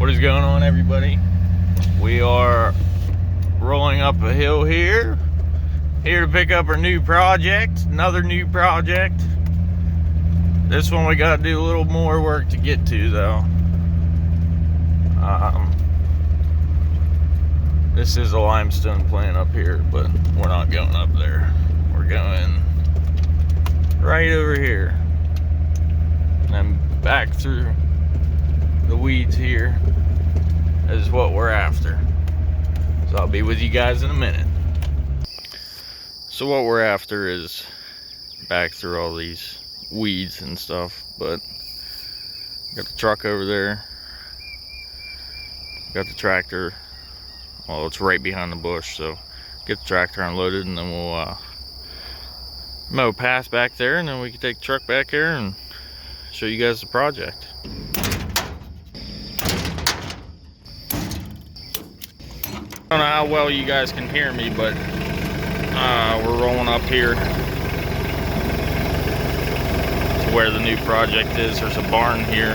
What is going on, everybody? We are rolling up a hill here to pick up our new project, another new project. This one we gotta do a little more work to get to, though. This is a limestone plant up here, but we're not going up there. We're going right over here and then back through the weeds here is what we're after. So I'll be with you guys in a minute. So what we're after is back through all these weeds and stuff, but got the truck over there, got the tractor, well, it's right behind the bush, so get the tractor unloaded and then we'll mow past back there, and then we can take the truck back here and show you guys the project. I don't know how well you guys can hear me, but we're rolling up here to where the new project is. There's a barn here.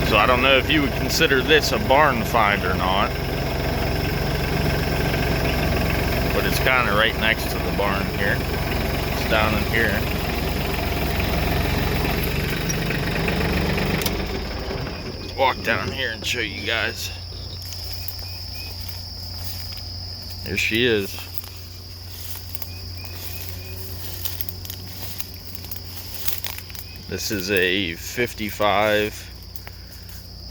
So I don't know if you would consider this a barn find or not. But it's kind of right next to the barn here. It's down in here. Walk down here and show you guys. There she is. This is a 55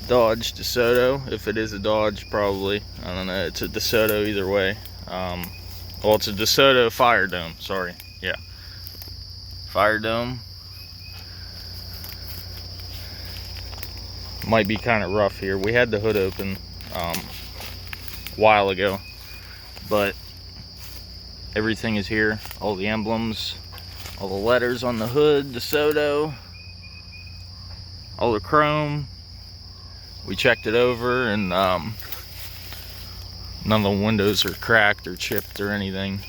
Dodge Desoto. If it is a Dodge, probably. I don't know. It's a Desoto either way. Well, it's a Desoto Firedome. Sorry. Yeah. Firedome. Might be kind of rough here. We had the hood open a while ago, but everything is here. All the emblems, all the letters on the hood, DeSoto, all the chrome. We checked it over, and none of the windows are cracked or chipped or anything.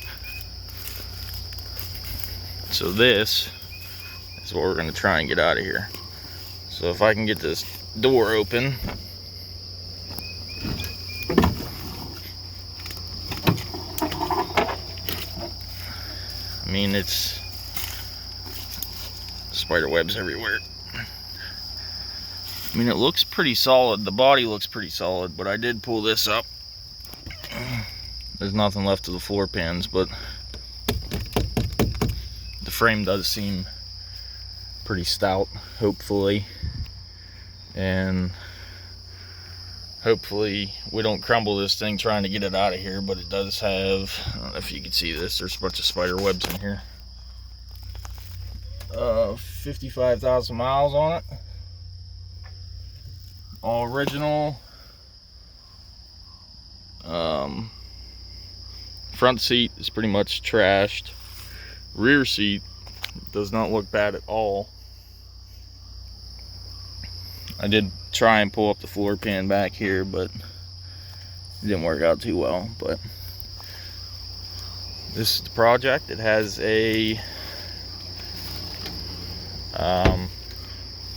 So this is what we're going to try and get out of here. So if I can get this door open. I mean, it's spider webs everywhere. I mean, it looks pretty solid. The body looks pretty solid, but I did pull this up. There's nothing left of the floor pans, but the frame does seem pretty stout, hopefully. And hopefully we don't crumble this thing trying to get it out of here, but it does have, I don't know if you can see this, there's a bunch of spider webs in here. 55,000 miles on it. All original. Front seat is pretty much trashed. Rear seat does not look bad at all. I did try and pull up the floor pan back here, but it didn't work out too well. But this is the project. It has a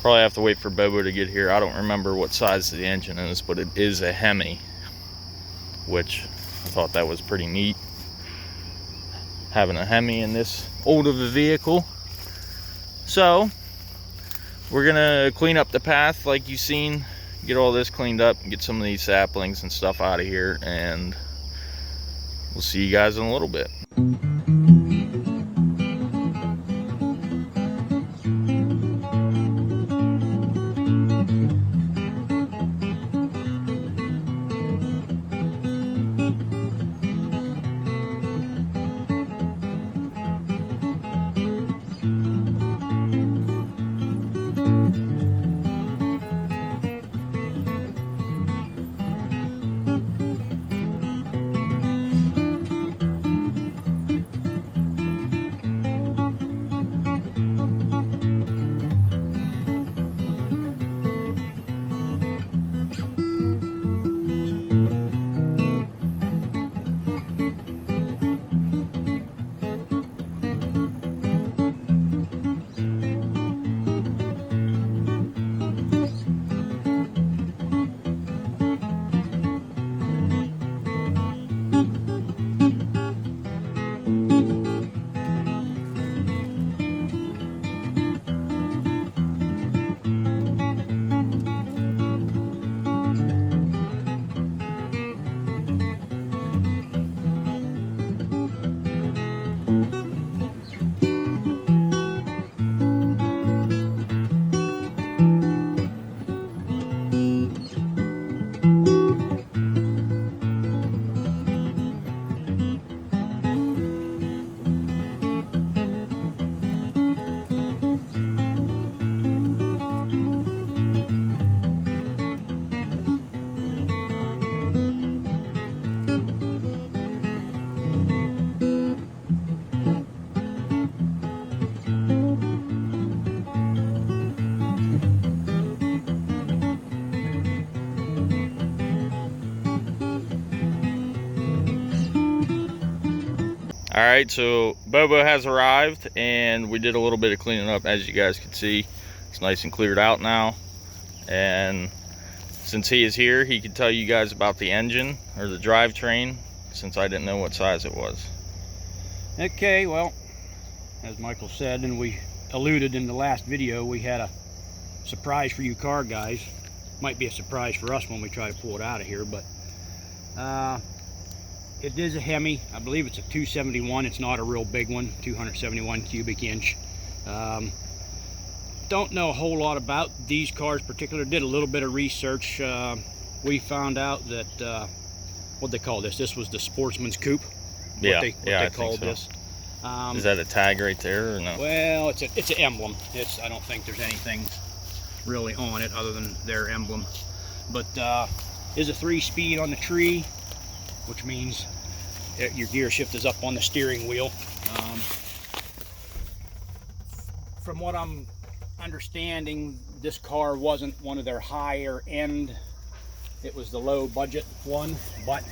probably have to wait for Bobo to get here. I don't remember what size the engine is, but it is a Hemi, which I thought that was pretty neat, having a Hemi in this old of a vehicle. So we're gonna clean up the path like you've seen, get all this cleaned up, and get some of these saplings and stuff out of here, and we'll see you guys in a little bit. All right, so Bobo has arrived, and we did a little bit of cleaning up. As you guys can see, it's nice and cleared out now. And since he is here, he can tell you guys about the engine or the drivetrain, since I didn't know what size it was. Okay, well, as Michael said, and we alluded in the last video, we had a surprise for you car guys. Might be a surprise for us when we try to pull it out of here, but it is a Hemi. I believe it's a 271. It's not a real big one, 271 cubic inch. Don't know a whole lot about these cars particular. Did a little bit of research. We found out that what they call this. This was the Sportsman's Coupe. What they called this. Is that a tag right there or no? Well, it's an emblem. I don't think there's anything really on it other than their emblem. But is a 3-speed on the tree, which means your gear shift is up on the steering wheel. From what I'm understanding, this car wasn't one of their higher end. It was the low budget one, but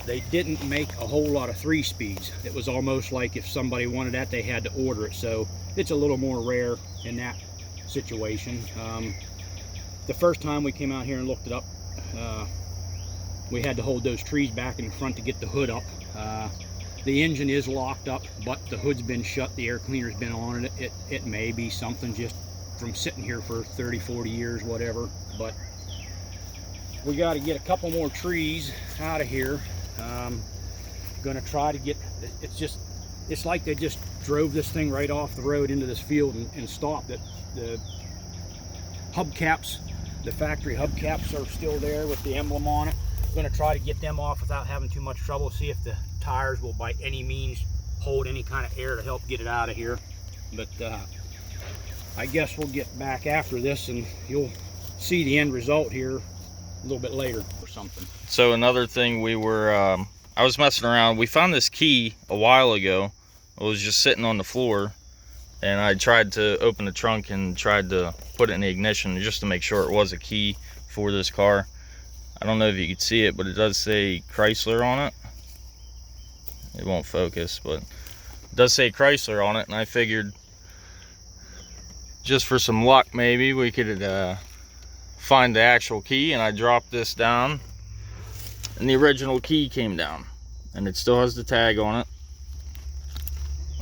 they didn't make a whole lot of 3-speeds. It was almost like if somebody wanted that, they had to order it. So it's a little more rare in that situation. The first time we came out here and looked it up, we had to hold those trees back in the front to get the hood up. The engine is locked up, but the hood's been shut, the air cleaner's been on it. It may be something just from sitting here for 30, 40 years, whatever. But we got to get a couple more trees out of here. Gonna try to get, it's like they just drove this thing right off the road into this field and stopped it. The hubcaps, the factory hubcaps are still there with the emblem on it. Going to try to get them off without having too much trouble, see if the tires will by any means hold any kind of air to help get it out of here. But I guess we'll get back after this and you'll see the end result here a little bit later or something. So another thing, we were I was messing around. We found this key a while ago. It was just sitting on the floor, and I tried to open the trunk and tried to put it in the ignition just to make sure it was a key for this car. I don't know if you can see it, but it does say Chrysler on it. It won't focus, but it does say Chrysler on it, and I figured just for some luck maybe we could find the actual key. And I dropped this down and the original key came down, and it still has the tag on it.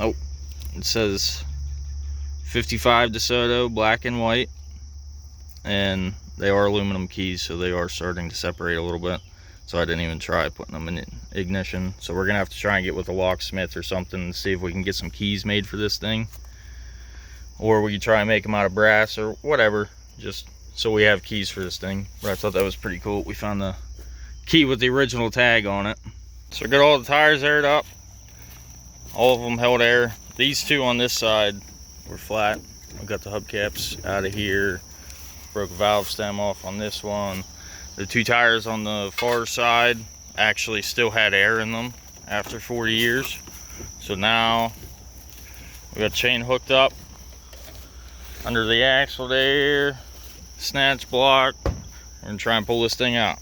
Oh, it says 55 Desoto, black and white, and they are aluminum keys, so they are starting to separate a little bit. So I didn't even try putting them in ignition. So we're gonna have to try and get with a locksmith or something and see if we can get some keys made for this thing, or we could try and make them out of brass or whatever, just so we have keys for this thing. But I thought that was pretty cool. We found the key with the original tag on it. So I got all the tires aired up. All of them held air. These two on this side were flat. I got the hubcaps out of here. Broke a valve stem off on this one. The two tires on the far side actually still had air in them after 40 years. So now we got chain hooked up under the axle there, snatch block. We're gonna try and pull this thing out.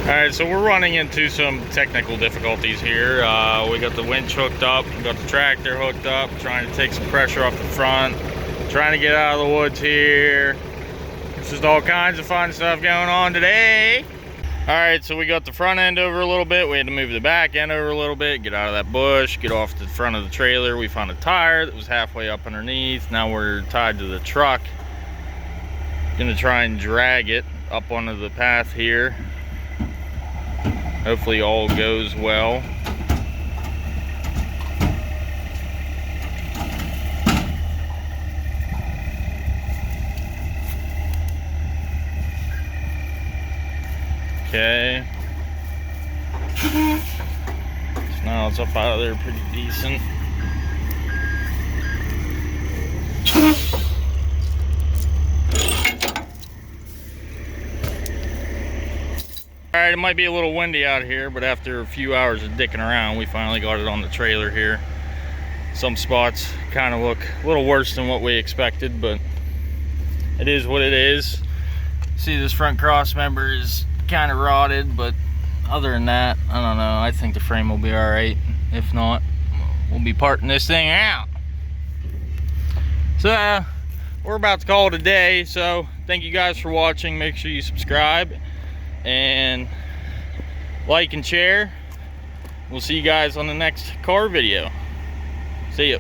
Alright, so we're running into some technical difficulties here. We got the winch hooked up, we got the tractor hooked up, trying to take some pressure off the front, trying to get out of the woods here. It's just all kinds of fun stuff going on today. Alright, so we got the front end over a little bit, we had to move the back end over a little bit, get out of that bush, get off the front of the trailer. We found a tire that was halfway up underneath. Now we're tied to the truck. Gonna try and drag it up onto the path here. Hopefully all goes well. Okay. So now it's up out of there pretty decent. Alright, it might be a little windy out here, but after a few hours of dicking around, we finally got it on the trailer here. Some spots kind of look a little worse than what we expected, but it is what it is. See, this front cross member is kind of rotted, but other than that, I don't know. I think the frame will be alright. If not, we'll be parting this thing out. So, we're about to call it a day, so thank you guys for watching. Make sure you subscribe and like and share. We'll see you guys on the next car video. See ya.